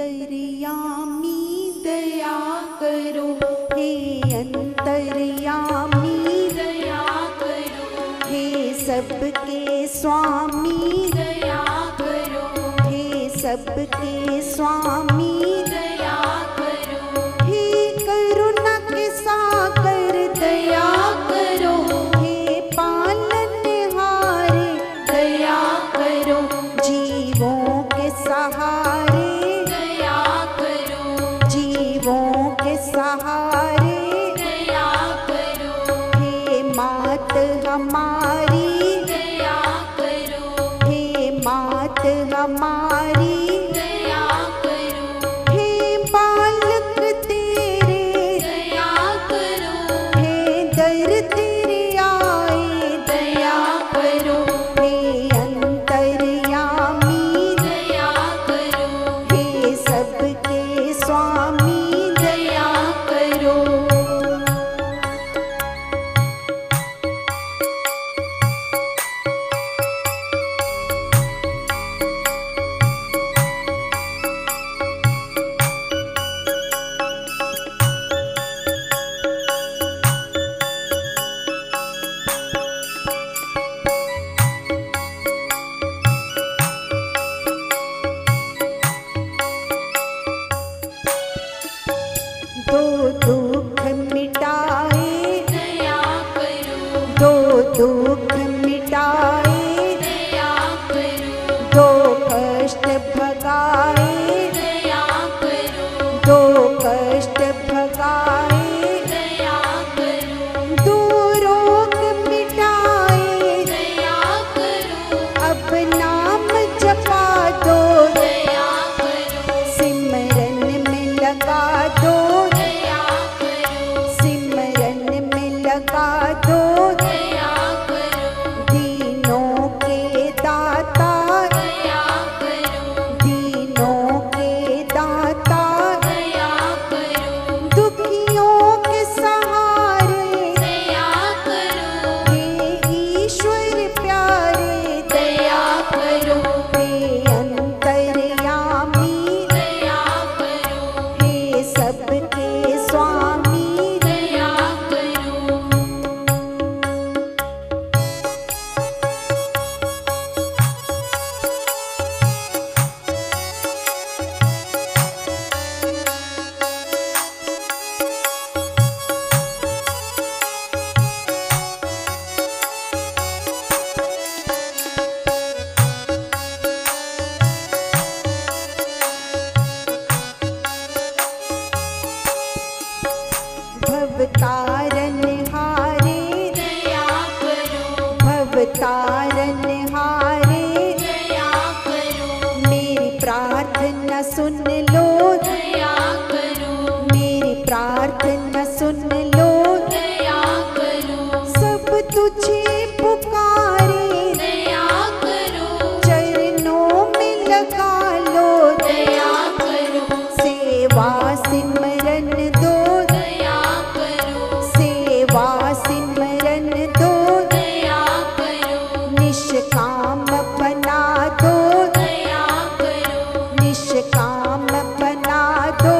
अंतर्यामी दया करो, हे अंतर्यामी दया करो, हे सबके स्वामी दया करो, हे सबके स्वामी दया करो, हे करुणा के सागर दया करो, हे पालनहारे दया करो, जीवों के सहारे दया करो, जीवों के सहारे दया करो, हे मात हमारी दया करो, हे मात हमारी दया करो, हे बालक तेरे दया करो, हे दर तेरे आए दया करो, हे अंतर्यामी दया करो, हे सबके स्वामी दया करो। दो दुख मिटाए दया करो, दो दुख मिटाए दया करो, दो कष्ट भगाए दया करो, दो कष्ट भगाए दया करो, दो रोग मिटाए दया करो, अब नाम जपा दो दया करो, सिमरन में लगा दो दया करो, सिमरन में लगा दो दया करो, दीनों के दाता दया करो, दीनों के दाता दया करो, दुखियों के सहारे दया करो, हे ईश्वर प्यारे दया करो, हे अंतर्यामी दया करो, हे सबके स्वामी दया करो। भवतारन हारे दया करो, भवतारन हारे दया करो, मेरी प्रार्थना सुन लो दया करो, मेरी प्रार्थना सुन लो दया करो, सब तुझे पुकारे दया करो, चरणों में लगा लो दया करो, सेवा सिमरन दो दया करो, सेवा सिमरन दो दया करो, निष्काम बना दो दया करो, निष्काम बना दो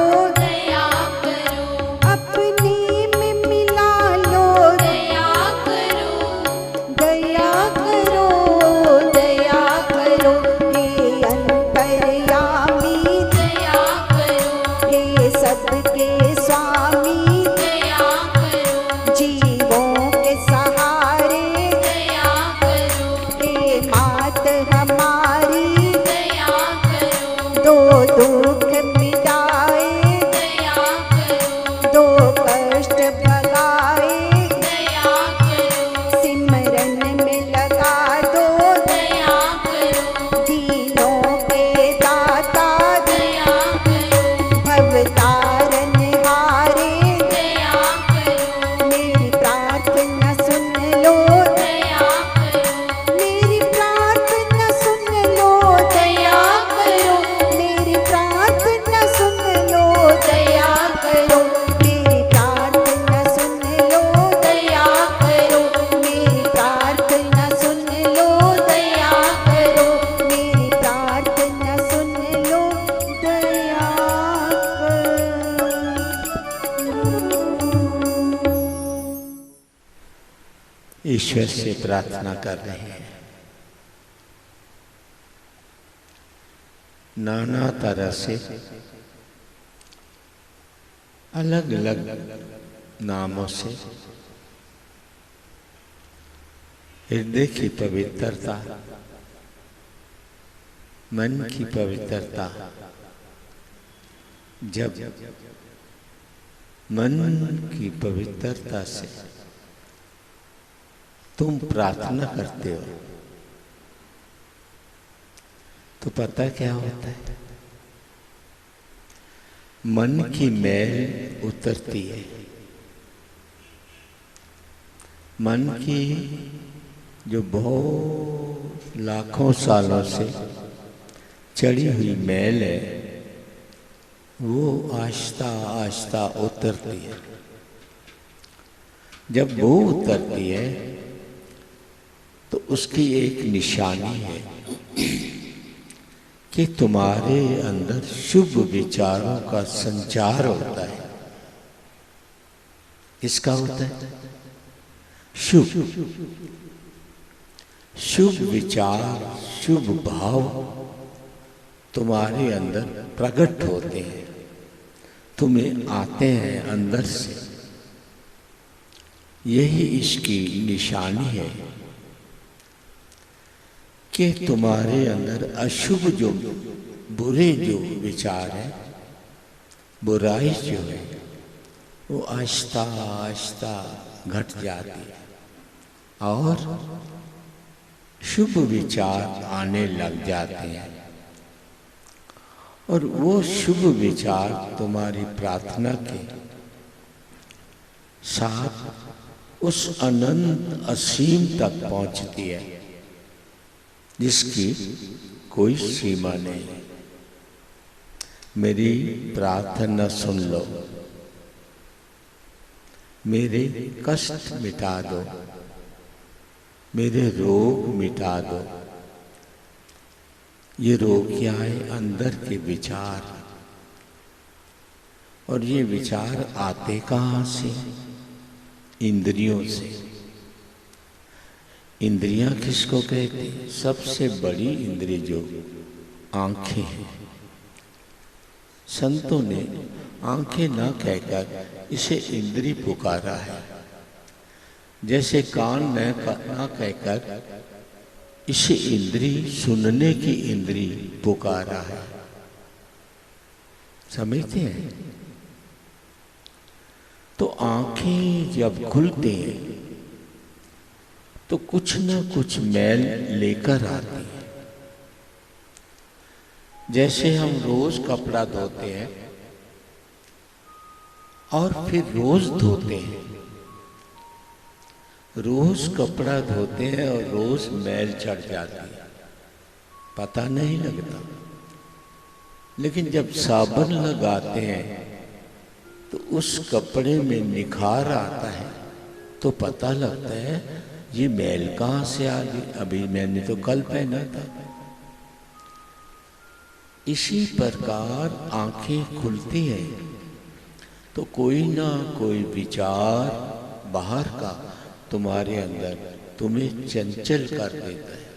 ईश्वर से प्रार्थना कर रहे हैं। नाना तरह से अलग अलग नामों से हृदय की पवित्रता, मन की पवित्रता, जब मन की पवित्रता से तुम प्रार्थना करते हो तो पता क्या होता है? मन की मैल उतरती है। मन की जो बहुत लाखों सालों से चढ़ी हुई मैल है वो आहिस्ता आहिस्ता उतरती है। जब वो उतरती है तो उसकी एक निशानी है कि तुम्हारे अंदर शुभ विचारों का संचार होता है। किसका होता है? शुभ विचार, शुभ भाव तुम्हारे अंदर प्रकट होते हैं, तुम्हें आते हैं अंदर से। यही इसकी निशानी है कि तुम्हारे अंदर अशुभ जो बुरे जो विचार है, बुराई जो है वो आहिस्ता आहिस्ता घट जाती है और शुभ विचार आने लग जाते हैं। और वो शुभ विचार तुम्हारी प्रार्थना के साथ उस अनंत असीम तक पहुंचती है जिसकी कोई सीमा नहीं। मेरी प्रार्थना सुन लो, मेरे कष्ट मिटा दो, मेरे रोग मिटा दो। ये रोग क्या है? अंदर के विचार। और ये विचार आते कहाँ से? इंद्रियों से। इंद्रियां किसको कहते हैं? सबसे बड़ी इंद्रिय जो आंखें हैं। संतों ने आंखें ना कहकर इसे इंद्रिय पुकारा है। जैसे कान न कहकर इसे इंद्रिय, सुनने की इंद्रिय पुकारा है। समझते हैं? तो आंखें जब खुलती हैं तो कुछ न कुछ मैल लेकर आती है। जैसे हम रोज कपड़ा धोते हैं और फिर रोज धोते हैं, रोज कपड़ा धोते हैं और रोज मैल चढ़ जाती है, पता नहीं लगता। लेकिन जब साबुन लगाते हैं तो उस कपड़े में निखार आता है तो पता लगता है ये मैल कहाँ से आ गई, अभी मैंने तो कल पहना था। इसी प्रकार आंखें खुलती हैं तो कोई ना कोई विचार बाहर का तुम्हारे अंदर तुम्हें चंचल कर देता है।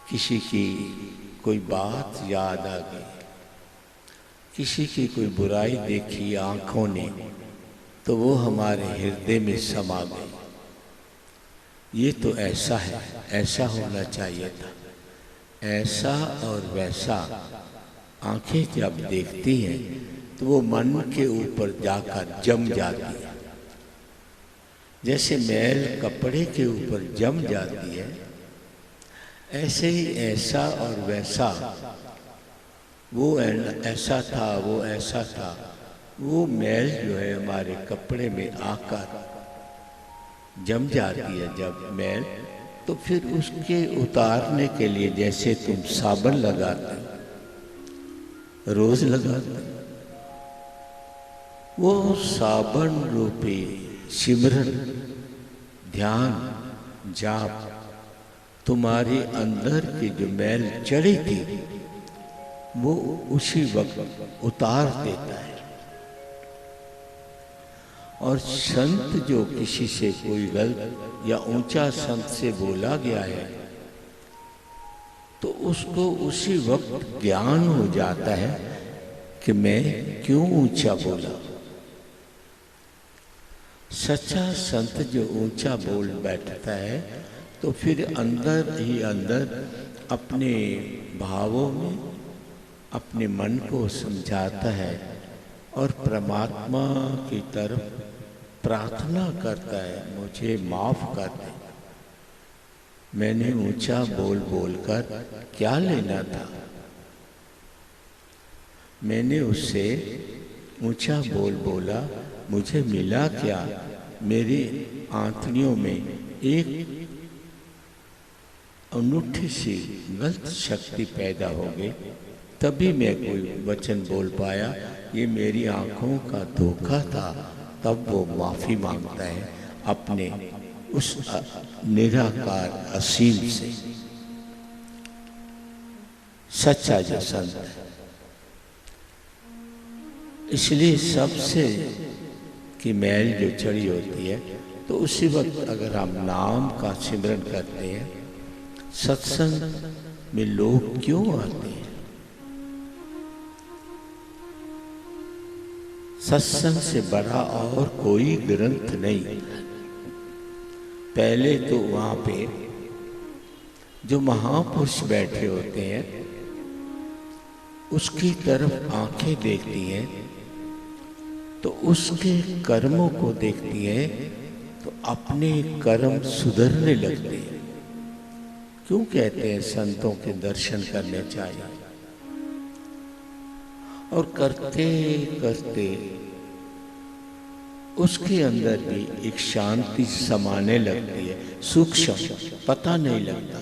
किसी की कोई बात याद आ गई, किसी की कोई बुराई देखी आंखों ने तो वो हमारे हृदय में समा गई। ये तो ऐसा है, ऐसा होना चाहिए था। ऐसा और वैसा आंखें जब देखती हैं तो वो मन के ऊपर जाकर जम जाती है। जैसे मैल कपड़े के ऊपर जम जाती है, ऐसे ही ऐसा और वैसा, वो ऐसा था, वो ऐसा था, वो मैल जो है हमारे कपड़े में आकर जम जाती है। जब मैल, तो फिर उसके उतारने के लिए जैसे तुम साबुन लगाते, रोज लगाते, वो साबुन रूपी सिमरन, ध्यान, जाप तुम्हारी अंदर की जो मैल चढ़ी थी वो उसी वक्त उतार देता है। और संत जो किसी से कोई गलत या ऊंचा संत से बोला गया है तो उसको उसी वक्त ज्ञान हो जाता है कि मैं क्यों ऊंचा बोला। सच्चा संत जो ऊंचा बोल बैठता है तो फिर अंदर ही अंदर अपने भावों में अपने मन को समझाता है और परमात्मा की तरफ प्रार्थना करता है, मुझे माफ कर दे, मैंने ऊंचा बोल बोलकर क्या लेना था, मैंने उससे ऊंचा बोल बोला, मुझे मिला क्या, मेरी आंतड़ियों में एक अनूठी सी गलत शक्ति पैदा हो गई, तभी मैं कोई वचन बोल पाया, ये मेरी आंखों का धोखा था। तब वो माफी मांगता है अपने उस निराकार असीम से। सच्चा जो संत है, इसलिए सबसे की मैल जो चढ़ी होती है तो उसी वक्त अगर हम नाम का सिमरन करते हैं, सत्संग में लोग क्यों आते हैं? सत्संग से बड़ा और कोई ग्रंथ नहीं। पहले तो वहां पे जो महापुरुष बैठे होते हैं उसकी तरफ आंखें देखती हैं तो उसके कर्मों को देखती हैं तो अपने कर्म सुधरने लगते हैं। क्यों कहते हैं संतों के दर्शन करने चाहिए? और करते करते उसके अंदर भी एक शांति समाने लगती है, सूक्ष्म, पता नहीं लगता।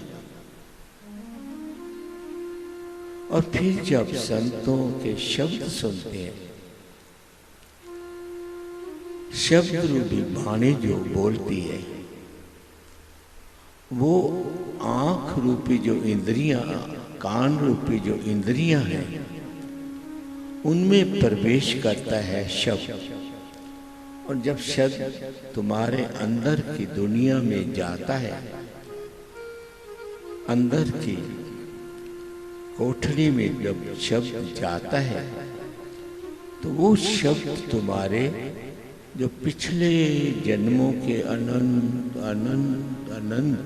और फिर जब संतों के शब्द सुनते हैं, शब्द रूपी वाणी जो बोलती है, वो आंख रूपी जो इंद्रियां, कान रूपी जो इंद्रियां हैं, उनमें प्रवेश करता है शब्द। और जब शब्द तुम्हारे अंदर की दुनिया में जाता है, अंदर की कोठरी में जब शब्द जाता है तो वो शब्द तुम्हारे जो पिछले जन्मों के अनंत अनंत अनंत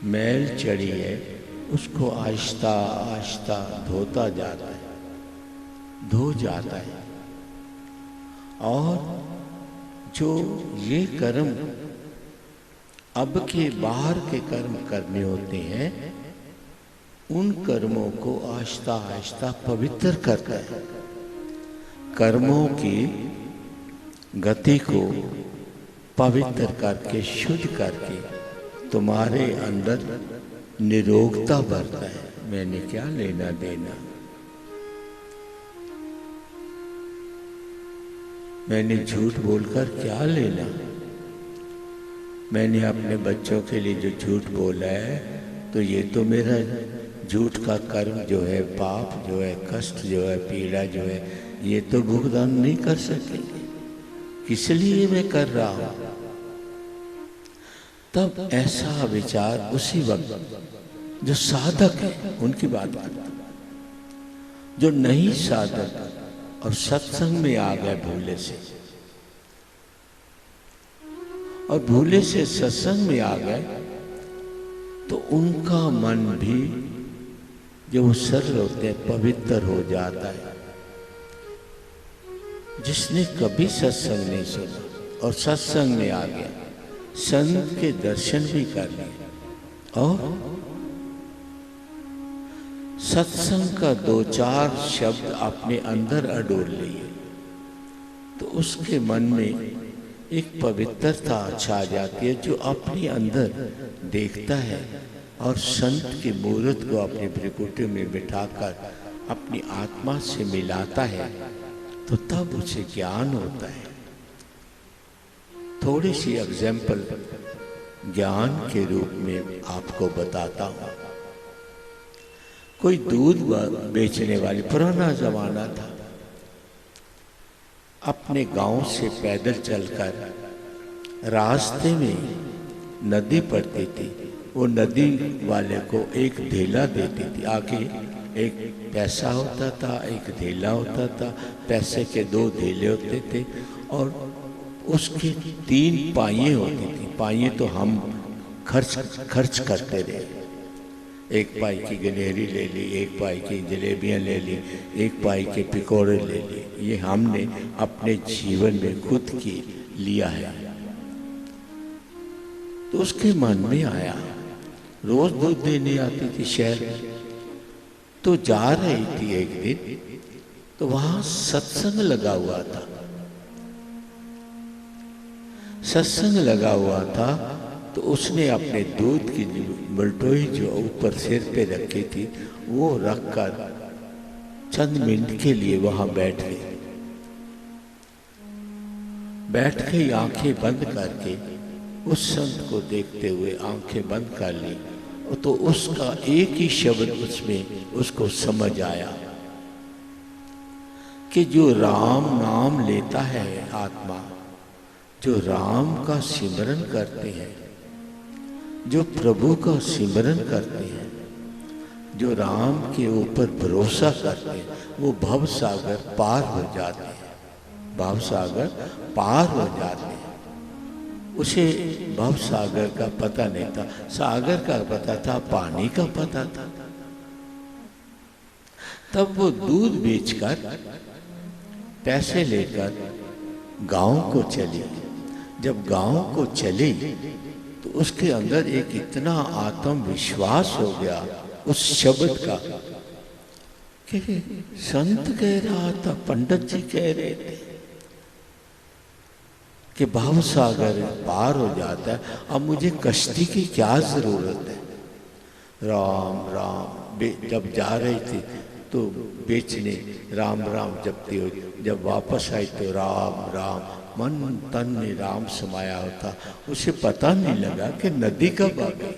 मैल चढ़ी है उसको आहिस्ता आहिस्ता धोता जाता है, धो जाता है। और जो ये कर्म अब के बाहर के कर्म करने होते हैं, उन कर्मों को आहिस्ता आहिस्ता पवित्र करता है। कर्मों की गति को पवित्र करके, शुद्ध करके तुम्हारे अंदर निरोगता बढ़ता है। मैंने क्या लेना देना, मैंने झूठ बोलकर क्या लेना, मैंने अपने बच्चों के लिए जो झूठ बोला है तो ये तो मेरा झूठ का कर्म जो है, पाप जो है, कष्ट जो है, पीड़ा जो है, ये तो भुगतान नहीं कर सके, किस लिए मैं कर रहा हूं। तब ऐसा विचार उसी वक्त जो साधक है उनकी बात करता, जो नहीं साधक और सत्संग में आ गए भूले से, और भूले से सत्संग में आ गए तो उनका मन भी जो सरल होते हैं पवित्र हो जाता है। जिसने कभी सत्संग नहीं सुना और सत्संग में आ गया, संत के दर्शन भी कर लिए और सत्संग का दो चार शब्द अपने अंदर अडोल लिए तो उसके मन में एक पवित्रता छा जाती है, जो अपने अंदर देखता है और संत की मूर्त को अपने भ्रिकुटी में बिठाकर अपनी आत्मा से मिलाता है तो तब उसे ज्ञान होता है। थोड़ी सी एग्जाम्पल ज्ञान के रूप में आपको बताता हूं। कोई दूध बेचने वाली, पुराना जमाना था, अपने गांव से पैदल चलकर रास्ते में नदी पड़ती थी, वो नदी वाले को एक धेला देती थी। आगे एक पैसा होता था, एक धेला होता था, पैसे के 2 धेले होते थे और उसके 3 पाइयाँ होती थी। पाइयाँ तो हम खर्च करते रहे। 1 पाई की गनेरी ले ली, 1 पाई की जलेबियाँ ले ली, 1 पाई के पकौड़े ले लिए। ये हमने अपने जीवन में खुद की लिया है। तो उसके मन में आया, रोज दूध देने आती थी शहर, तो जा रही थी एक दिन, तो वहां सत्संग लगा हुआ था। सत्संग लगा हुआ था तो उसने अपने दूध की बलटोई जो ऊपर सिर पे रखी थी वो रखकर चंद मिनट के लिए वहां बैठ गई। बैठ के आंखें बंद करके उस संत को देखते हुए आंखें बंद कर ली। तो उसका एक ही शब्द उसमें उसको समझ आया कि जो राम नाम लेता है आत्मा, जो राम का सिमरन करते हैं, जो प्रभु का सिमरन करते हैं, जो राम के ऊपर भरोसा करते हैं, वो भव सागर पार हो जाते हैं। भव सागर पार हो जाते हैं। उसे भव सागर का पता नहीं था, सागर का पता था, पानी का पता था। तब वो दूध बेचकर पैसे लेकर गांव को चली। जब गांव को चली तो उसके अंदर एक इतना आत्मविश्वास हो गया उस शब्द का कि संत कह रहा था, पंडित जी कह रहे थे कि भाव सागर पार हो जाता है, अब मुझे कश्ती की क्या जरूरत है। राम राम जब जा रही थी तो बेचने राम राम जपती हुई, जब वापस आई तो राम राम, मन तन में राम समाया होता। उसे पता नहीं लगा कि नदी कब आ गई।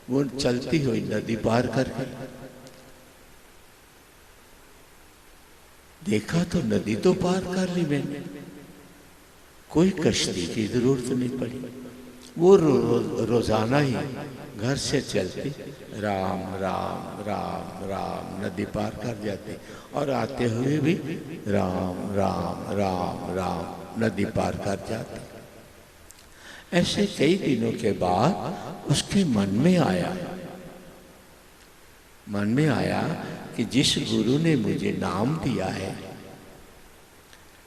वो चलती हुई नदी पार कर गई। देखा तो नदी तो पार कर ली मैंने, कोई कश्ती की जरूरत नहीं पड़ी। वो रोजाना ही घर से चलती राम राम राम राम नदी पार कर जाती और आते हुए भी राम राम राम राम नदी पार कर जाती। ऐसे कई दिनों के बाद उसके मन में आया कि जिस गुरु ने मुझे नाम दिया है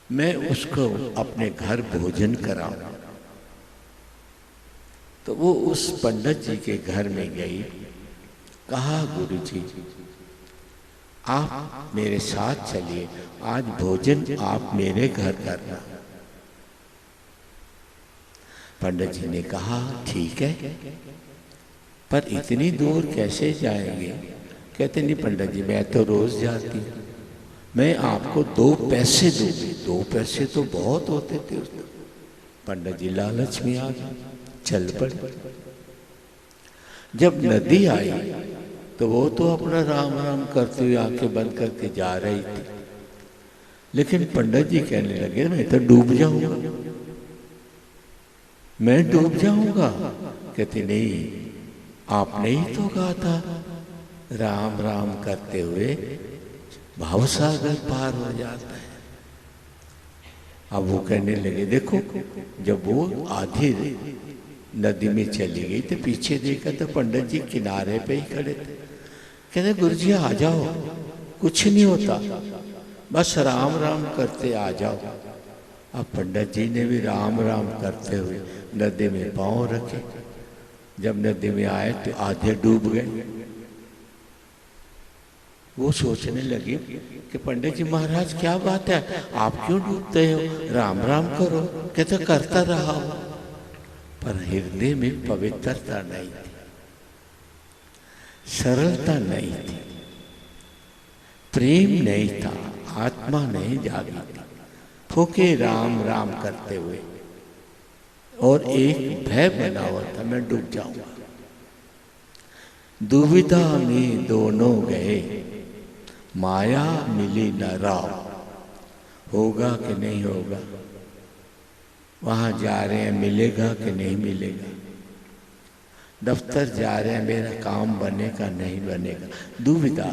मैं उसको अपने घर भोजन कराऊं। तो वो उस पंडित जी के घर में गई। कहा, गुरुजी आप मेरे साथ चलिए, आज भोजन आप मेरे घर करना। पंडित जी ने कहा ठीक है, पर इतनी दूर कैसे जाएंगे। कहते नहीं पंडित जी मैं तो रोज जाती हूँ, मैं आपको 2 पैसे दूंगी। 2 पैसे तो बहुत होते थे उस दिन। पंडित जी लालच में आ गए, चल पड़े। जब नदी आई तो वो तो अपना राम राम करते हुए आंखें बंद करके जा रही थी, लेकिन पंडित जी कहने लगे मैं तो डूब जाऊंगा, मैं डूब जाऊंगा। कहते नहीं, आपने ही तो कहा था राम राम करते हुए भावसागर पार हो जाता है। अब वो कहने लगे देखो, जब वो आधी नदी में चली गई तो पीछे देखा तो पंडित जी किनारे पे ही खड़े थे। कहते गुरुजी आ जाओ, कुछ नहीं होता, बस राम राम करते आ जाओ। अब पंडित जी ने भी राम राम करते हुए नदी में पांव रखे। जब नदी में आए तो आधे डूब गए। वो सोचने लगे कि पंडित जी महाराज क्या बात है, आप क्यों डूबते हो, राम राम करो। कहते करता रहा हो, पर हृदय में पवित्रता नहीं थी, सरलता नहीं थी, प्रेम नहीं था, आत्मा नहीं जागी थी। फूके राम राम करते हुए और एक भय बना हुआ था मैं डूब जाऊंगा। दुविधा में दोनों गए, माया मिली न राव, होगा कि नहीं होगा, वहाँ जा रहे हैं मिलेगा कि नहीं मिलेगा, दफ्तर जा रहे हैं मेरा काम बनेगा नहीं बनेगा, दुविधा,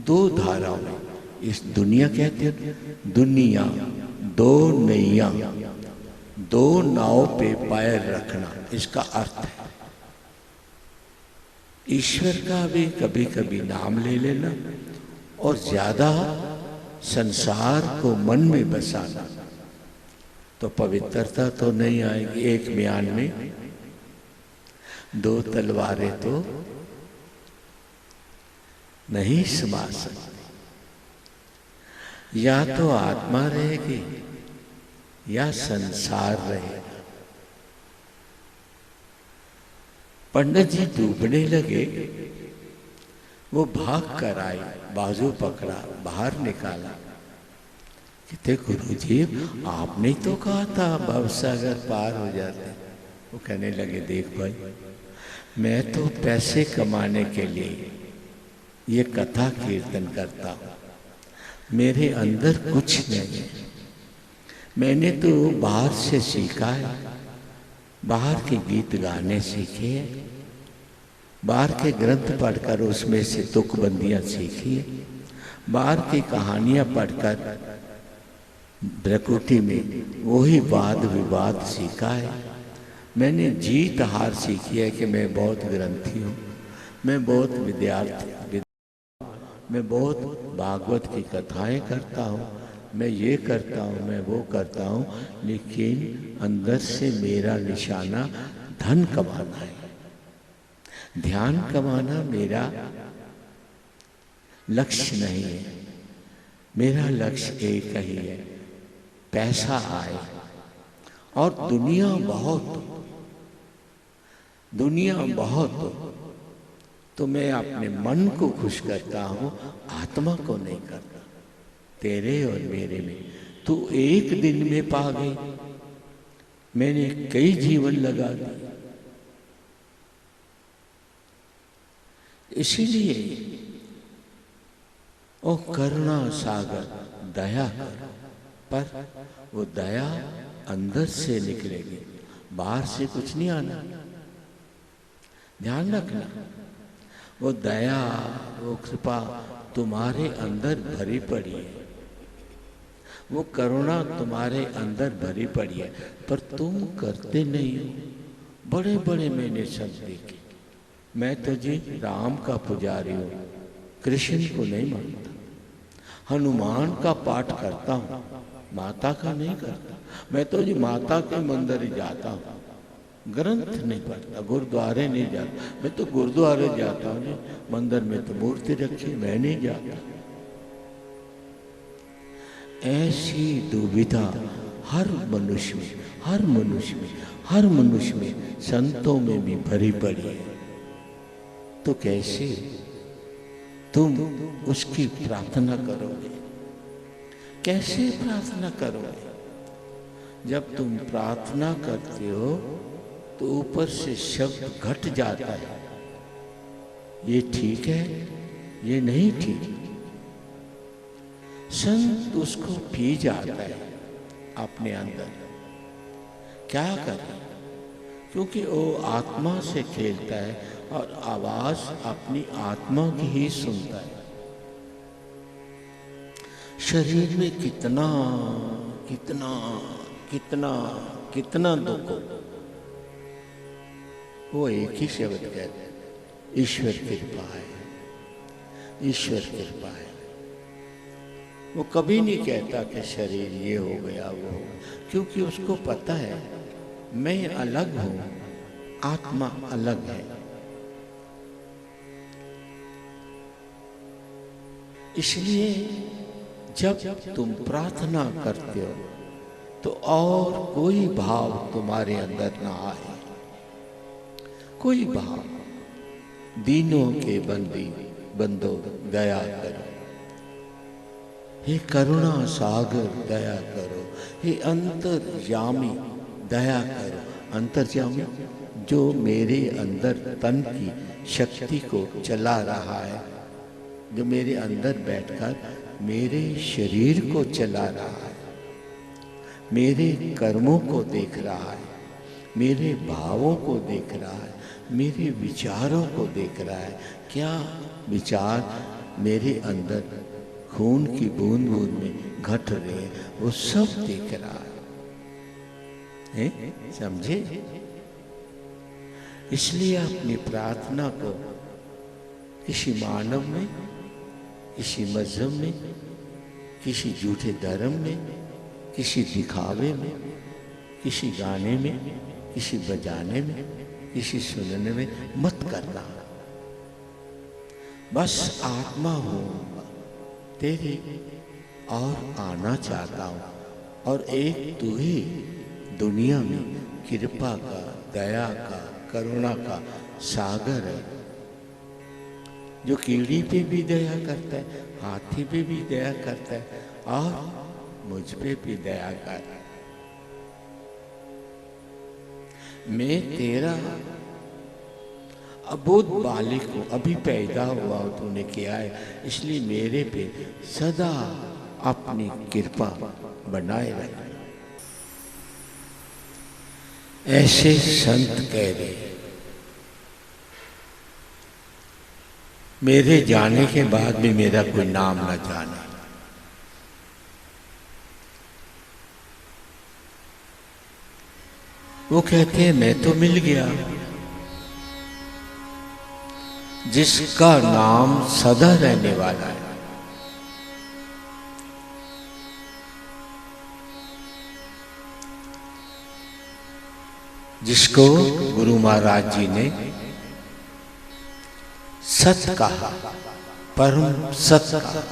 दो धाराओं में इस दुनिया कहते हैं दुनिया, दो नैया, दो नाव पे पैर रखना, इसका अर्थ है ईश्वर का भी कभी कभी नाम ले लेना और ज्यादा संसार को मन में बसाना, तो पवित्रता तो नहीं आएगी। एक म्यान में दो तलवारें तो नहीं समा सकती, या तो आत्मा रहेगी या संसार रहेगा। पंडित जी डूबने लगे, वो भाग कर आई, बाजू पकड़ा, बाहर निकाला। कहते गुरुजी आपने तो कहा था भवसागर पार हो जाते। वो कहने लगे देख भाई, मैं तो पैसे कमाने के लिए ये कथा कीर्तन करता हूँ, मेरे अंदर कुछ नहीं है। मैंने तो बाहर से सीखा है, बाहर के गीत गाने सीखे हैं, बाहर के ग्रंथ पढ़कर उसमें से तुकबंदियां सीखी है, बाहर की कहानियां पढ़कर ब्रकुटी में वही वाद विवाद सीखा है। मैंने जीत हार सीखी है कि मैं बहुत ग्रंथी हूँ, मैं बहुत विद्यार्थी, मैं बहुत भागवत की कथाएं करता हूँ, मैं ये करता हूँ, मैं वो करता हूँ, लेकिन अंदर से मेरा निशाना धन कमाना है, ध्यान कमाना मेरा लक्ष्य नहीं है। मेरा लक्ष्य एक ही है, पैसा आए और दुनिया बहुत तो मैं अपने मन को खुश करता हूँ, आत्मा को नहीं करता। तेरे और मेरे में तू एक दिन में पा गई, मैंने कई जीवन लगा दिए। इसीलिए ओ करुणा सागर दया कर, पर वो दया अंदर से निकलेगी, बाहर से कुछ नहीं आना। ध्यान रखना, वो दया, वो कृपा तुम्हारे अंदर भरी पड़ी है, वो करुणा तुम्हारे अंदर भरी पड़ी है, पर तुम करते नहीं हो। बड़े बड़े मैंने शब्द देखे, मैं तो जी राम का पुजारी हूँ, कृष्ण को नहीं मानता, हनुमान का पाठ करता हूँ, माता का नहीं करता। मैं तो जी माता के मंदिर ही जाता हूँ, ग्रंथ नहीं पढ़ता, गुरुद्वारे नहीं जाता। मैं तो गुरुद्वारे जाता हूँ, मंदिर में तो मूर्ति रखी, मैं नहीं जाता। ऐसी दुविधा हर मनुष्य में, हर मनुष्य में, हर मनुष्य में, संतों में भी भरी पड़ी है। तो कैसे तुम उसकी प्रार्थना करोगे? कैसे प्रार्थना करोगे? जब तुम प्रार्थना करते हो तो ऊपर से शब्द घट जाता है, ये ठीक है, ये नहीं ठीक। संत उसको पी जाता है अपने अंदर। क्या करे? क्योंकि वो आत्मा से खेलता है और आवाज अपनी आत्मा की ही सुनता है। शरीर में कितना कितना कितना कितना दुख हो, वो एक ही शब्द कहते हैं, ईश्वर कृपा है, ईश्वर कृपा है। वो कभी नहीं कहता कि शरीर ये हो गया वो हो, क्योंकि उसको पता है मैं अलग हूं, आत्मा अलग है। इसलिए जब तुम प्रार्थना करते हो तो और कोई भाव तुम्हारे अंदर ना आए, कोई भाव। दीनों के बंदो दया करो, हे करुणा सागर दया करो, हे अंतर्यामी दया करो। अंतर्यामी जो मेरे अंदर तन की शक्ति को चला रहा है, जो मेरे अंदर बैठकर मेरे शरीर को चला रहा है, मेरे कर्मों को देख रहा है, मेरे भावों को देख रहा है, मेरे विचारों को देख रहा है। क्या विचार मेरे अंदर खून की बूंद बूंद में घट रहे हैं, वो सब देख रहा है। समझे? इसलिए अपनी प्रार्थना को किसी मानव में, किसी मजहब में, किसी झूठे धर्म में, किसी दिखावे में, किसी गाने में, किसी बजाने में, किसी सुनने में मत करना। बस आत्मा हो तेरी और आना चाहता हूं, और एक तू ही दुनिया में कृपा का, दया का, करुणा का सागर है, जो कीड़ी पे भी दया करता है, हाथी पे भी दया करता है, और मुझ पे भी दया कर। मैं तेरा अबोध बालिक हूं, अभी पैदा हुआ हूं, तूने किया है, इसलिए मेरे पे सदा अपनी कृपा बनाए रख। ऐसे संत कह रहे। मेरे जाने के बाद भी मेरा कोई नाम न जाने। वो कहते हैं मैं तो मिल गया, जिसका नाम सदा रहने वाला है। जिसको गुरु महाराज जी ने सत कहा, परम सत कहा।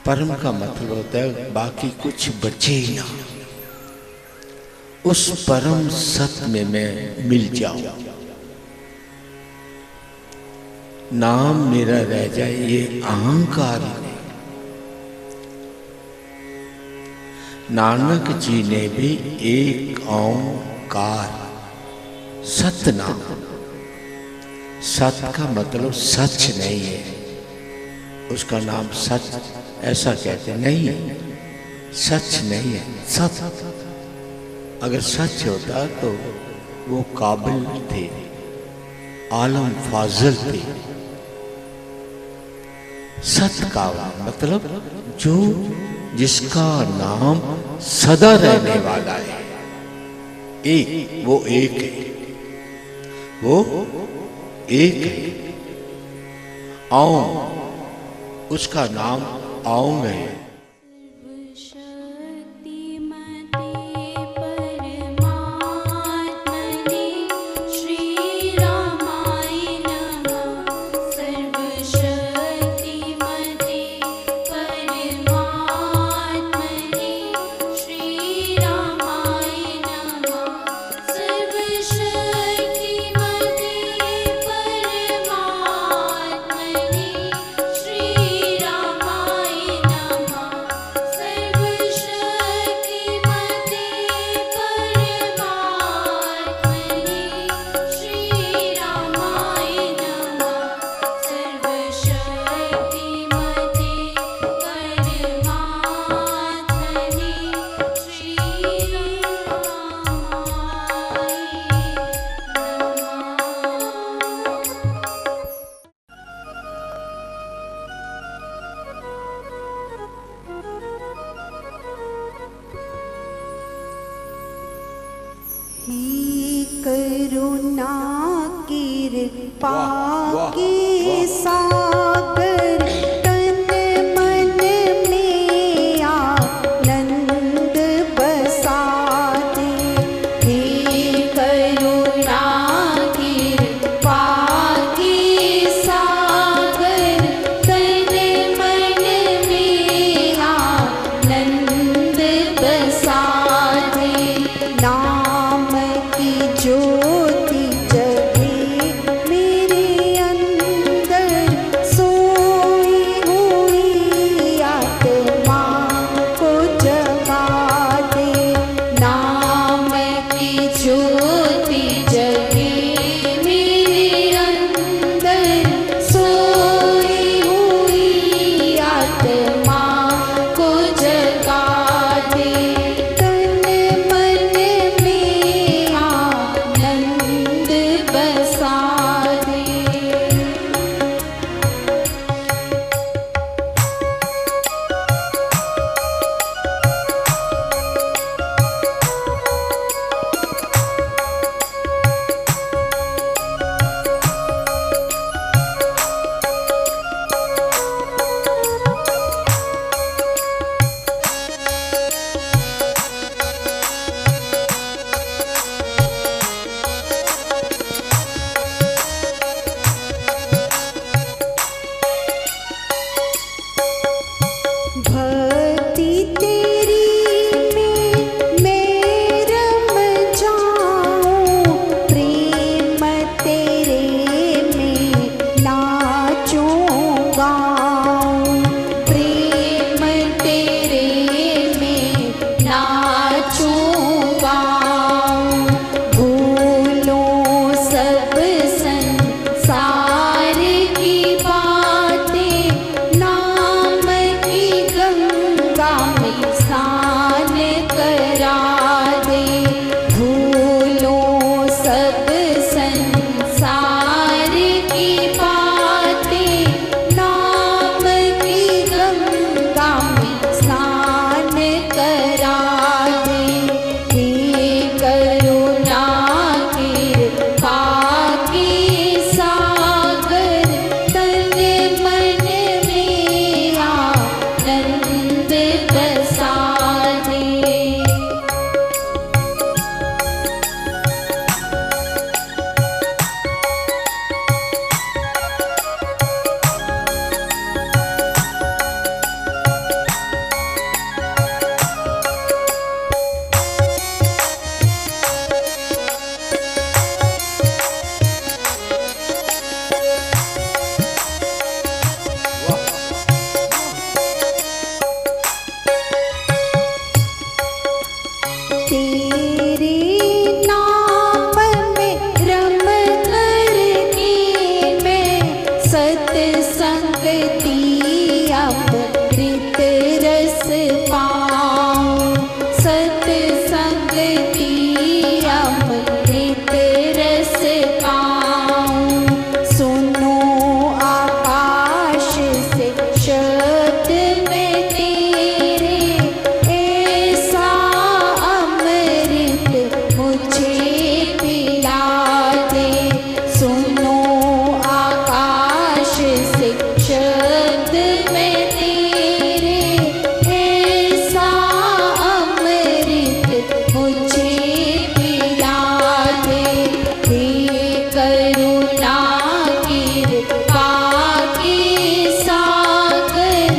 परम का मतलब होता है बाकी कुछ बचे ही ना, उस परम सत में मैं मिल जाऊं, नाम मेरा रह जाए, ये अहंकार नहीं। नानक जी ने भी एक ओंकार सतनाम, सत का मतलब सच नहीं है, उसका नाम सच ऐसा कहते नहीं है, सच नहीं है, सत। अगर सच होता तो वो काबिल थे, आलम फाजल थे। सत का मतलब जो जिसका नाम सदा रहने वाला है, एक, वो एक है, वो एक है। औं, उसका नाम औं है। करुणा कृपा के सागर, तन मन में आनंद बसा दे। हे करुणा कृपा के सागर, तन मन में आनंद बसा दे। नाम की ज्योति जगे मेरे अंदर, सो करुणा कृपा के सागर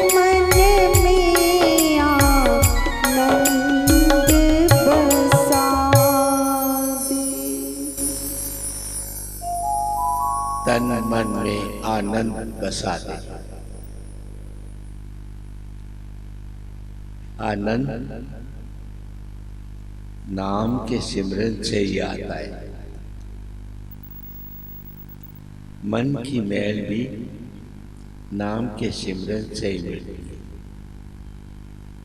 तन मन में आनंद बसा दे। तन मन में आनंद बसा दे। आनंद नाम के सिमरन से ही आता है। मन की मैल भी नाम के सिमरन से ही मिलती है।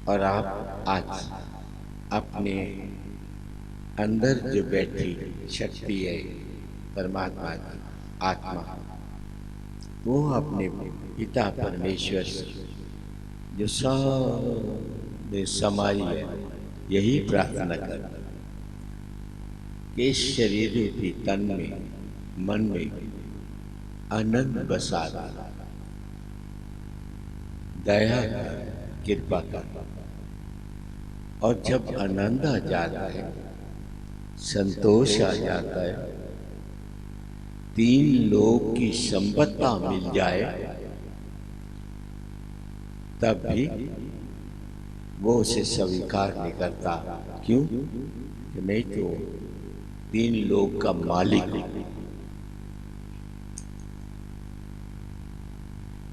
और आप आज अपने अंदर जो बैठी शक्ति है परमात्मा की आत्मा, वो अपने पिता परमेश्वर से जो सब में समाई है, यही प्रार्थना कर कि इस शरीर रूपी तन में मन में आनंद बसा दे, दया कर, कृपा कर। और जब आनंद आ जाता है, संतोष आ जाता है, 3 लोक की संपत्ति मिल जाए, तब भी वो उसे स्वीकार नहीं करता। क्यों? कि मैं तो 3 लोक का मालिक हूं।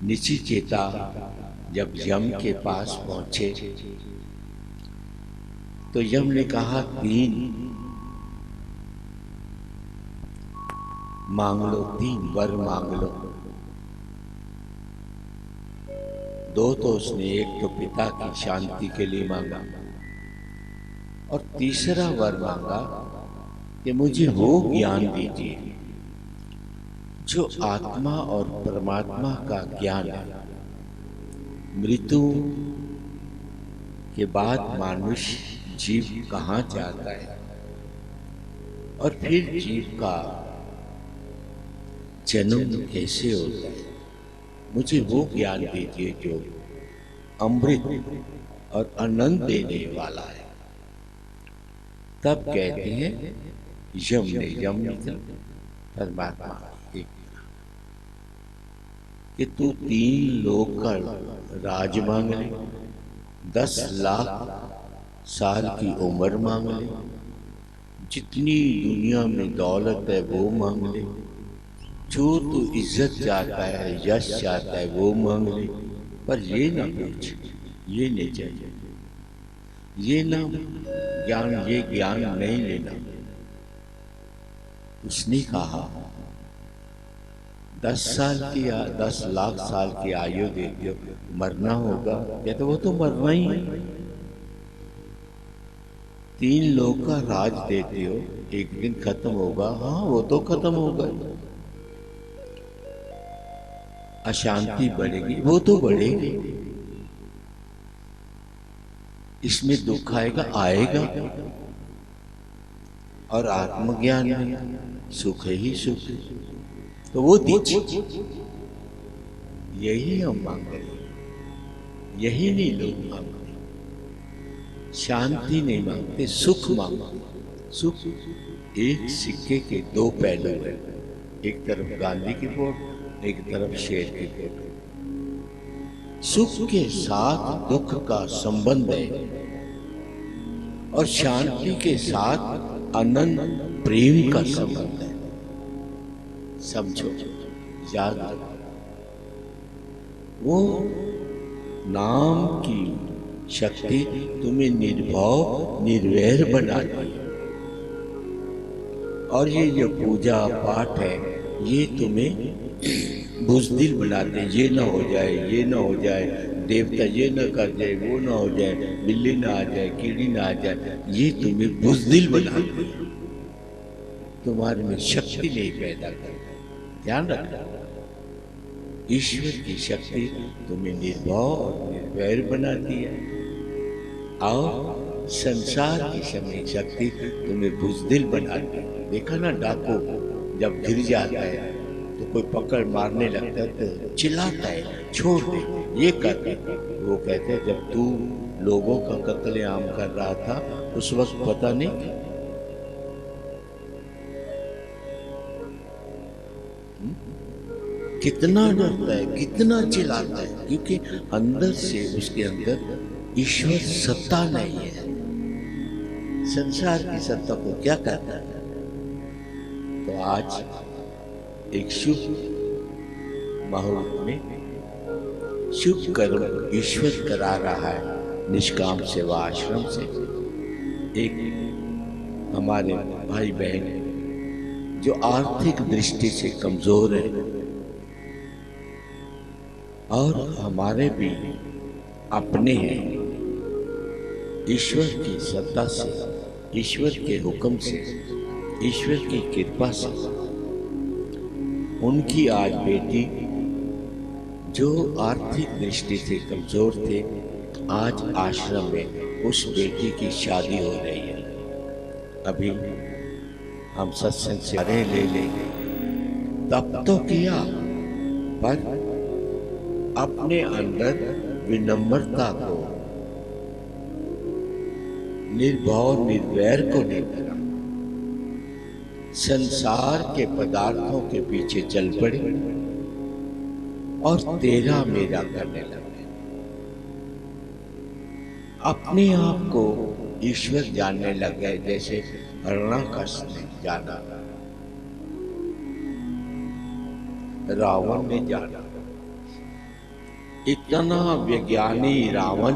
नचिकेता जब यम के पास पहुंचे तो यम ने कहा 3 मांग लो, 3 वर मांग लो। 2 तो उसने, एक तो पिता की शांति के लिए मांगा और तीसरा वर मांगा कि मुझे वो ज्ञान दीजिए जो आत्मा और परमात्मा का ज्ञान है। मृत्यु के बाद मनुष्य जीव कहाँ जाता है और फिर जीव का जन्म कैसे होता है, मुझे वो ज्ञान दीजिए जो अमृत और आनंद देने वाला है। तब कहते हैं यम ने परमात्मा कि तू 3 लोक का राज मांग ले, 10 लाख साल की उम्र मांग ले, जितनी दुनिया में दौलत है वो मांग ले, जो तू इज्जत चाहता है, यश चाहता है वो मांग ले, पर ये ना पूछ, ये नहीं चाहिए, ये ना ज्ञान, ये ज्ञान नहीं लेना। उसने कहा 10 साल की या 10 लाख साल की आयु देते हो, मरना होगा। कहते वो तो मरना ही है। 3 लोग का राज देते हो, एक दिन खत्म होगा। हाँ, वो तो खत्म होगा। अशांति बढ़ेगी, वो तो बढ़ेगी। इसमें दुख आएगा, आएगा। और आत्मज्ञान में सुख ही सुख, तो वो दीजिए। यही हम मांग रहे हैं, यही नहीं लोग मांगते। शांति नहीं मांगते, सुख मांगते। सुख एक सिक्के के 2 पहलू है, एक तरफ गांधी की फोटो, एक तरफ शेर की फोटो। सुख के साथ दुख का संबंध है और शांति के साथ अनंत प्रेम का संबंध है। समझो, याद रखो। वो नाम की शक्ति तुम्हें निर्भव निर्वैर बनाती है। और ये जो पूजा पाठ है, ये तुम्हें बुज़दिल बनाते। ये ना हो जाए, ये ना हो जाए, देवता ये ना कर जाए, वो ना हो जाए, बिल्ली ना आ जाए, कीड़ी ना आ जाए, ये तुम्हें बुज़दिल बनाते हैं, तुम्हारे में शक्ति नहीं पैदा करते। ध्यान रखना, ईश्वर की शक्ति तुम्हें निर्भय और निर्वैर बनाती है और संसार की समय शक्ति तुम्हें बुज़दिल बनाती है। देखा ना, डाकू जब गिर जाता है तो कोई पकड़ मारने लगता है तो चिल्लाता है, छोड़ दे, ये कर दे। वो कहते हैं जब तू लोगों का कत्लेआम कर रहा था उस वक्त पता नहीं कितना डरता है, कितना चिल्लाता है, क्योंकि अंदर से उसके अंदर ईश्वर सत्ता नहीं है। संसार की सत्ता को क्या करता है? तो आज एक शुभ मुहूर्त में शुभ कर्म ईश्वर करा रहा है निष्काम सेवा आश्रम से। एक हमारे भाई बहन जो आर्थिक दृष्टि से कमजोर है और हमारे भी अपने हैं, ईश्वर की सत्ता से, ईश्वर के हुक्म से, ईश्वर की कृपा से उनकी आज बेटी जो आर्थिक दृष्टि से कमजोर थे, आज आश्रम में उस बेटी की शादी हो रही है। अभी हम सत्संग से ले लेंगे, तब तो किया पर अपने अंदर विनम्रता को, निर्भाव निर्वैर को नहीं करा, संसार के पदार्थों के पीछे चल पड़े और तेरा मेरा करने लगे। अपने आप को ईश्वर जानने लगे, जैसे हिरण्यकश्यप ने जाना, रावण ने जाना। इतना विज्ञानी रावण,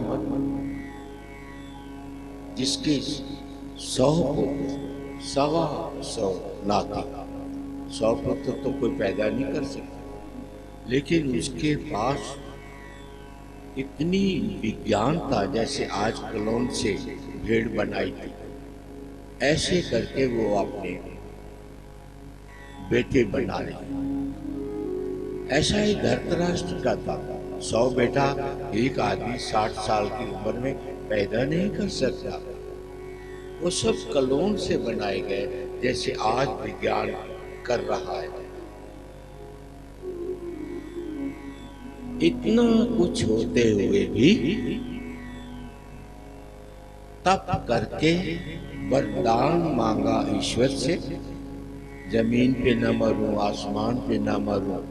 जिसके 100 पुत्र, 125 नाती, 100 पुत्र तो कोई पैदा नहीं कर सकता, लेकिन उसके पास इतनी विज्ञान था, जैसे आज क्लोन से भेड़ बनाई थी, ऐसे करके वो अपने बेटे बना रहे। ऐसा ही धृतराष्ट्र का था। 100 बेटा एक आदमी 60 साल की उम्र में पैदा नहीं कर सकता। वो सब क्लोन से बनाए गए, जैसे आज विज्ञान कर रहा है। इतना कुछ होते हुए भी तप करके वरदान मांगा ईश्वर से, जमीन पे न मरूं, आसमान पे न मरूं,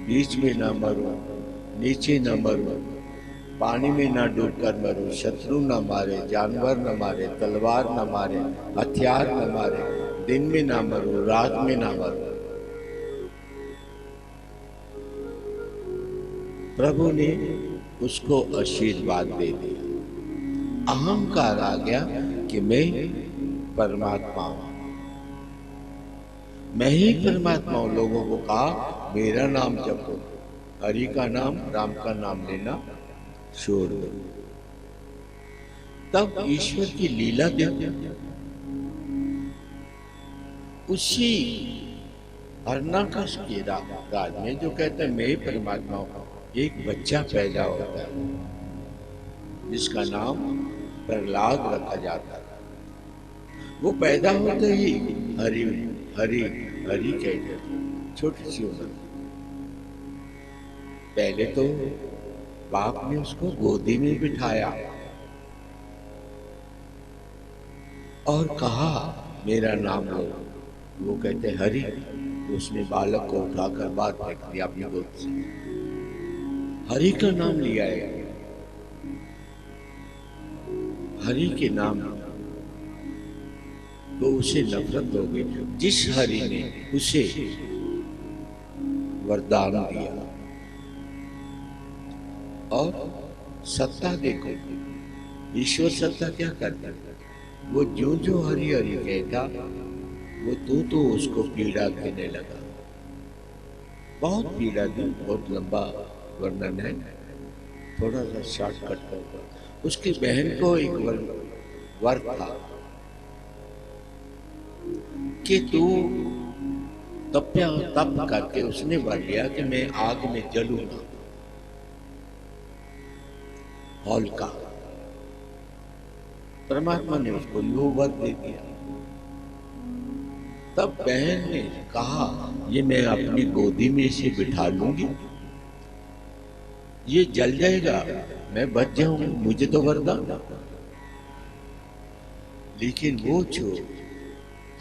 बीच में न मरूं, नीचे न मरूं, पानी में न डूबकर मरूं, शत्रु न मारे, जानवर न मारे, तलवार न मारे, हथियार न मारे, दिन में न मरूं, रात में न मरूं। प्रभु ने उसको आशीर्वाद दे दिया। अहंकार आ गया कि मैं परमात्मा हूं, मैं ही परमात्मा हूं। लोगों को कहा मेरा नाम जपो, हरि का नाम, राम का नाम लेना छोड़ दो। तब ईश्वर की लीला देखो। उसी हिरण्यकश्यप के राज में, जो कहते हैं मैं ही परमात्मा हूं, एक बच्चा पैदा होता है जिसका नाम प्रहलाद रखा जाता है। वो पैदा होते ही हरि हरि हरि कहते, छोटी सी उम्र। पहले तो बाप ने उसको गोदी में बिठाया और कहा मेरा नाम लो। वो कहते हरि। उसने बालक को उठाकर बाहर फेंक दिया अपनी गोद से। हरि का नाम लिया है। हरि के नाम तो उसे नफरत हो गई। जिस हरि ने उसे वरदान दिया, और सत्ता देखो, ईश्वर सत्ता क्या करता है, वो जो जो हरि हरि कहता, वो तो उसको पीड़ा देने लगा। बहुत पीड़ा दी, बहुत लंबा वर्णन है, थोड़ा सा शॉर्टकट होगा। उसकी बहन को एक वर था कि तू तप करके, उसने वर लिया कि मैं आग में जलूंगा। हॉल का परमात्मा ने उसको यो वर दे दिया। तब बहन ने कहा ये मैं अपनी गोदी में इसे बिठा लूंगी, ये जल जाएगा, मैं बच जाऊंगी, मुझे तो वरदान। लेकिन वो जो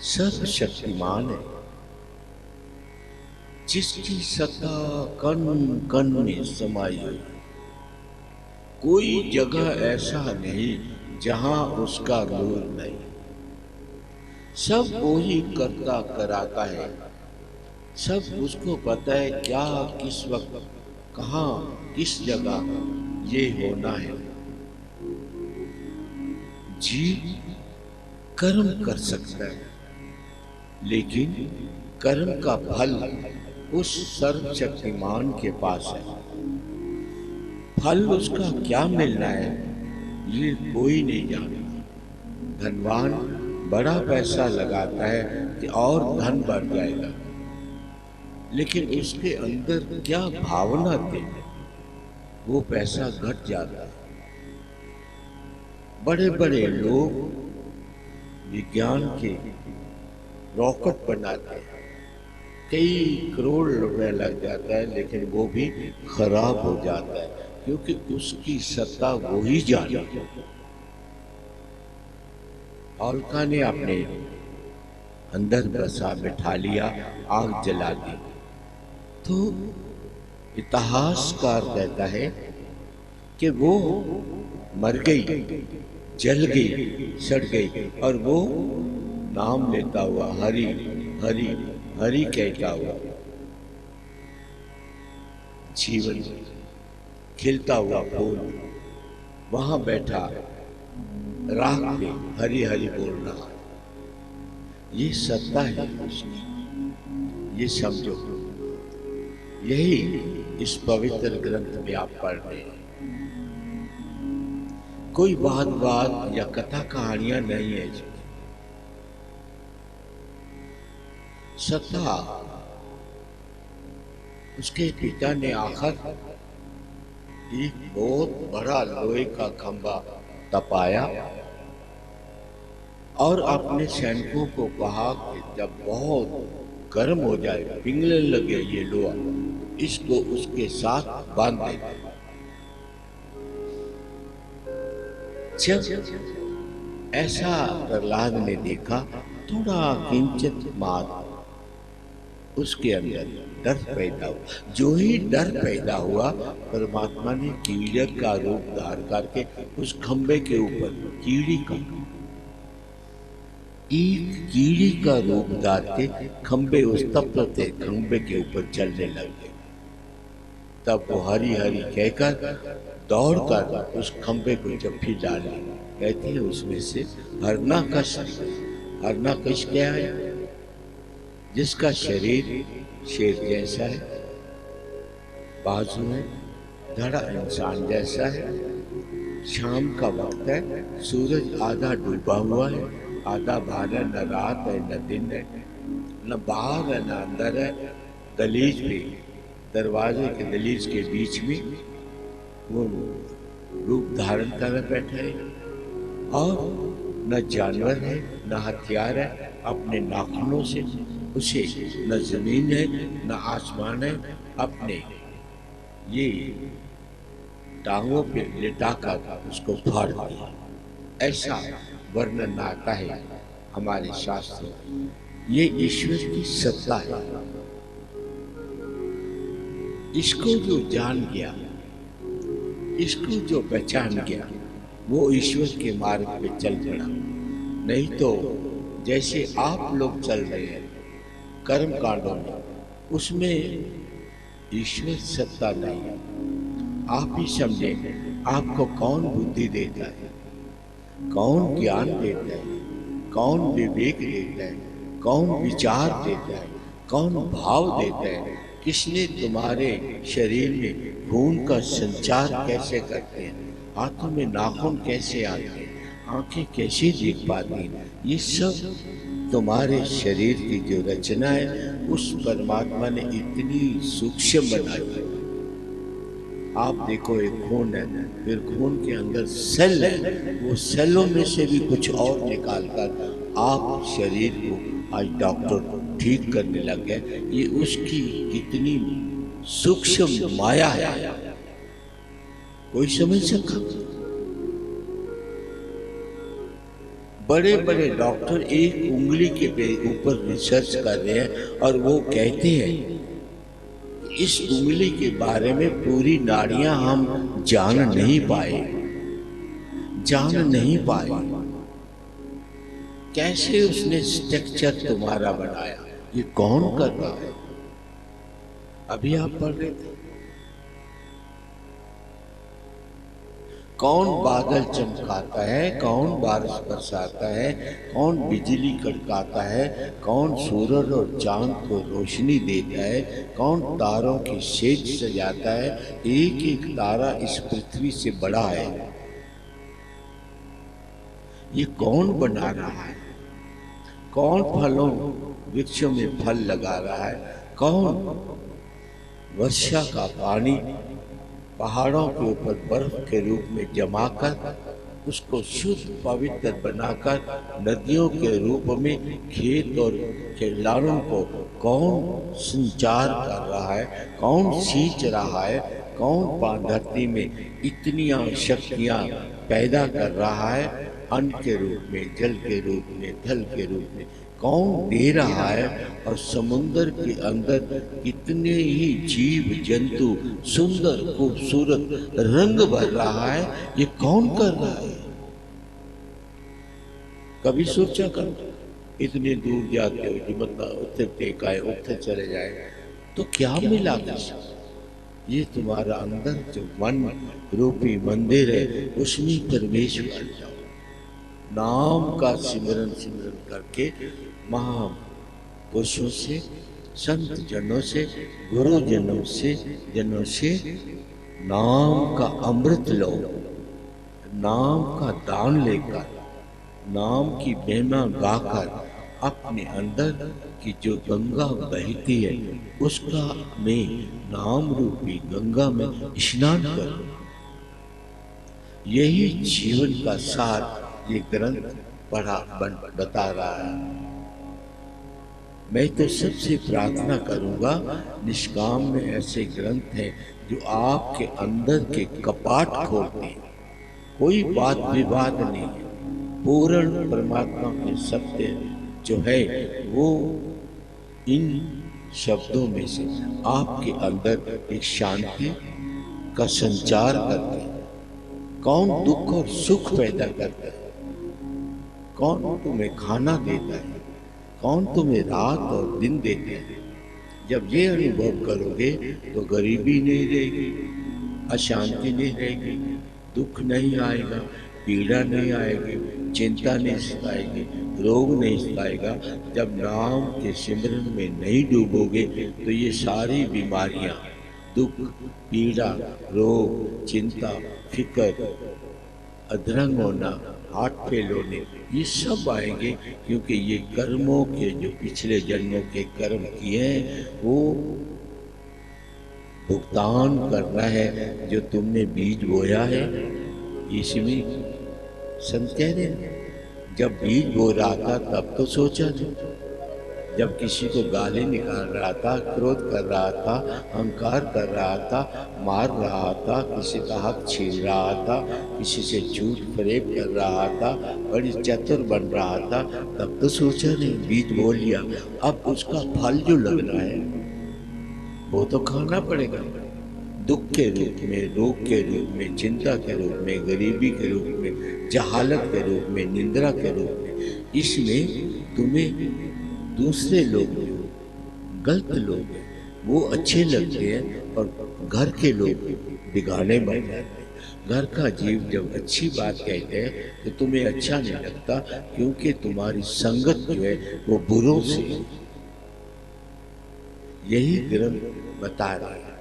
सर्वशक्तिमान है, जिसकी सत्ता कण कण में समाई हुई, कोई जगह ऐसा नहीं जहां उसका नूर नहीं। सब वही करता कराता है। सब उसको पता है क्या, किस वक्त, कहां, किस जगह ये होना है। जीव कर्म कर सकता है, लेकिन कर्म का फल उस सर्वशक्तिमान के पास है। फल उसका क्या मिलना है ये कोई नहीं जानता। धनवान बड़ा पैसा लगाता है कि और धन बढ़ जाएगा, लेकिन उसके अंदर क्या भावना थी, वो पैसा घट जाता है। बड़े बड़े लोग विज्ञान के रॉकेट बनाते हैं, कई करोड़ रुपया लग जाता है, लेकिन वो भी खराब हो जाता है, क्योंकि उसकी सत्ता वो ही जाने। औलका ने अपने अंदर बसा बिठा लिया, आग जला दी। तो इतिहासकार कहता है कि वो मर गई, जल गई, सड़ गई, और वो नाम लेता हुआ हरि हरि हरि कहता हुआ जीवन खिलता हुआ फूल वहां बैठा राख पे हरि हरि बोल रहा। ये सत्ता है उसकी, ये समझो। यही इस पवित्र ग्रंथ में आप पढ़ रहे हैं। कोई बात या कथा कहानियां नहीं है इसमें। सत्ता उसके पिता ने आखिर एक बहुत बड़ा लोहे का खंभा तपाया और अपने सैनिकों को कहा कि जब बहुत गर्म हो जाए, पिघलने लगे ये लोहा, इसको उसके साथ बांध देना। जब ऐसा प्रहलाद ने देखा, थोड़ा किंचित मात्र उसके अंदर डर पैदा हुआ। जो ही डर पैदा हुआ, परमात्मा ने कीड़े का रूप धार करके उस खंबे के ऊपर कीड़ी का रूप धार के खंबे, उस तपते खंबे के ऊपर चलने लगे। तब वो हरी हरी कहकर दौड़कर उस खंबे को जप्फी डाली। कहती है उसमें से हरनाकश। हरनाकश क्या है? जिसका शरीर शेर जैसा है, बाजू है, धड़ा इंसान जैसा है। शाम का वक्त है, सूरज आधा डूबा हुआ है, आधा बाहर है, न रात है न दिन है, न बाहर है न अंदर है। दहलीज पे, दरवाजे के दहलीज के बीच में वो रूप धारण कर बैठा है, और न जानवर है न हथियार है। अपने नाखूनों से उसे न जमीन है न आसमान है, अपने ये टांगों पे लिटाकर उसको फाड़ दिया। ऐसा वर्णन आता है हमारे शास्त्रों में। ये ईश्वर की सत्ता है। इसको जो जान गया, इसको जो पहचान गया, वो ईश्वर के मार्ग पे चल पड़ा। नहीं तो जैसे आप लोग चल रहे हैं कर्म कांडों में, उसमें ईश्वर सत्ता नहीं है। आप ही समझे, आपको कौन बुद्धि देता है, कौन ज्ञान देता है, कौन विवेक देता है, कौन विचार देता है, कौन भाव देता है, किसने तुम्हारे शरीर में खून का संचार कैसे करते हैं, हाथों में नाखून कैसे आते हैं, आंखें कैसे देख पाती हैं, ये सब तुम्हारे शरीर की जो रचना है उस परमात्मा ने इतनी सूक्ष्म बनाई है। आप देखो, एक खून है, फिर खून के अंदर सेल है, वो सेलों में से भी कुछ और निकालकर आप शरीर को आज डॉक्टर ठीक करने लग गए। ये उसकी कितनी सूक्ष्म माया है, कोई समझ सकता? बड़े बड़े डॉक्टर एक उंगली के ऊपर रिसर्च कर रहे हैं और वो कहते हैं इस उंगली के बारे में पूरी नाड़ियां हम जान नहीं पाए। कैसे उसने स्ट्रक्चर तुम्हारा बनाया, ये कौन कर रहा है? अभी आप पढ़ रहे थे, कौन बादल चमकाता है, कौन बारिश बरसाता है, कौन बिजली कड़काता है, कौन सूरज और चांद को रोशनी देता है, कौन तारों की सेज सजाता है। एक एक तारा इस पृथ्वी से बड़ा है। ये कौन बना रहा है? कौन फलों वृक्षों में फल लगा रहा है? कौन वर्षा का पानी पहाड़ों के ऊपर बर्फ के रूप में जमाकर उसको शुद्ध पवित्र बनाकर नदियों के रूप में खेत और खिलाड़ों को कौन संचार कर रहा है, कौन सींच रहा है, कौन धरती में इतनी शक्तियां पैदा कर रहा है, अन्न के रूप में, जल के रूप में, थल के रूप में कौन दे रहा है, और समुद्र के अंदर कितने ही जीव जंतु सुंदर खूबसूरत रंग भर रहा है, ये कौन कर रहा है? कभी सोचा कर? इतने दूर जाते हो कि मतलब उत्तर टेकाए, उत्तर चले जाए तो क्या मिला किसी? ये तुम्हारा अंदर जो मन रूपी मंदिर है, उसमें प्रवेश कर जाओ। नाम का सिमरन करके महापुरुषों से, संत जनों से, गुरु जनों से नाम का अमृत लो, नाम का दान लेकर, नाम की महिमा गाकर अपने अंदर की जो गंगा बहती है उसका में नाम रूपी गंगा में स्नान करो। यही जीवन का सार ये ग्रंथ बता रहा है। मैं तो सबसे प्रार्थना करूंगा, निष्काम में ऐसे ग्रंथ हैं जो आपके अंदर के कपाट खोलते हैं। कोई बात विवाद नहीं है, पूर्ण परमात्मा के सत्य जो है वो इन शब्दों में से आपके अंदर एक शांति का संचार करते हैं। कौन दुख और सुख पैदा करता है, कौन तुम्हें खाना देता है, कौन तुम्हें रात और दिन देते हैं। जब ये अनुभव करोगे तो गरीबी नहीं रहेगी, अशांति नहीं रहेगी, दुख नहीं आएगा, पीड़ा नहीं आएगी, चिंता नहीं सताएगी, रोग नहीं सताएगा। जब नाम के सिमरन में नहीं डूबोगे तो ये सारी बीमारियां, दुख, पीड़ा, रोग, चिंता, फिक्र, अधरंग होना, हार्ट फेल होने, ये सब आएंगे, क्योंकि ये कर्मों के जो पिछले जन्मों के कर्म किए हैं वो भुगतान करना है। जो तुमने बीज बोया है, इसमें संत कह रहे हैं, जब बीज बो रहा था तब तो सोचा था, जब किसी को गाली निकाल रहा था, क्रोध कर रहा था, अहंकार कर रहा था, मार रहा था, किसी का हक छीन रहा था, किसी से झूठ फरेब कर रहा था, बड़ी चतुर बन रहा था, तब तो सोचा नहीं, बीज बो लिया। अब उसका फल जो लगना है वो तो खाना पड़ेगा, दुख के रूप में, रोग के रूप में, चिंता के रूप में, गरीबी के रूप में, जहालत के रूप में, निंद्रा के रूप में। इसमें तुम्हें दूसरे लोग जो गलत लोग हैं वो अच्छे लगते हैं और घर के लोग बिगाड़ने बन जाते हैं। घर का जीव जब अच्छी बात कहते हैं तो तुम्हें अच्छा नहीं लगता, क्योंकि तुम्हारी संगत जो है वो बुरों से। यही ग्रंथ बता रहा है।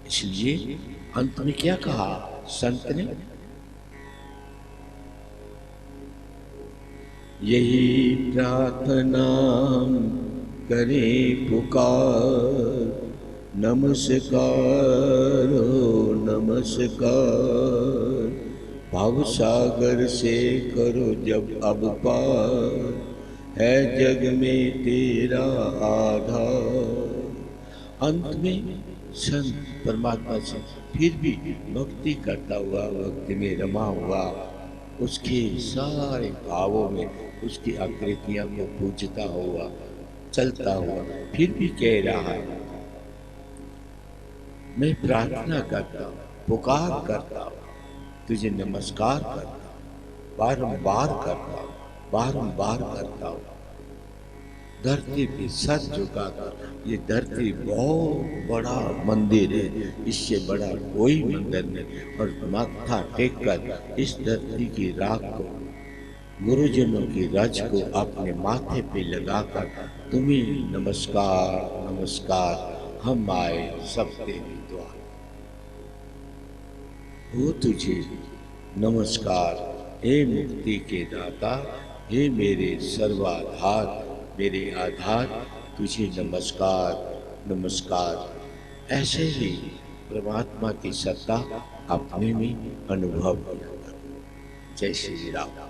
इसलिए अंत में क्या कहा संत ने? यही प्रार्थना करे पुकार, नमस्कार हो नमस्कार, भव सागर से करो जब अब पार, है जग में तेरा आधार। अंत में संत परमात्मा से फिर भी भक्ति करता हुआ, भक्ति में रमा हुआ, उसके सारे भावों में उसकी आकृतियां को पूजता हुआ, चलता हुआ, फिर भी कह रहा है, मैं प्रार्थना करता हूँ, पुकार करता हूँ, तुझे नमस्कार करता हूँ, बारंबार करता हूँ, बारंबार करता हूँ। धरती पे सर झुकाकर, ये धरती बहुत बड़ा मंदिर है, इससे बड़ा कोई मंदिर नहीं, और माथा टेक कर इस धरती की राख को, गुरुजनों की रज को अपने माथे पे लगाकर तुम्हें नमस्कार नमस्कार, हम आए सब तेरे द्वार। हो तुझे नमस्कार, हे मुक्ति के दाता, हे मेरे सर्वाधार, मेरे आधार, तुझे नमस्कार नमस्कार। ऐसे ही परमात्मा की सत्ता अपने में अनुभव किया। जय श्री राम।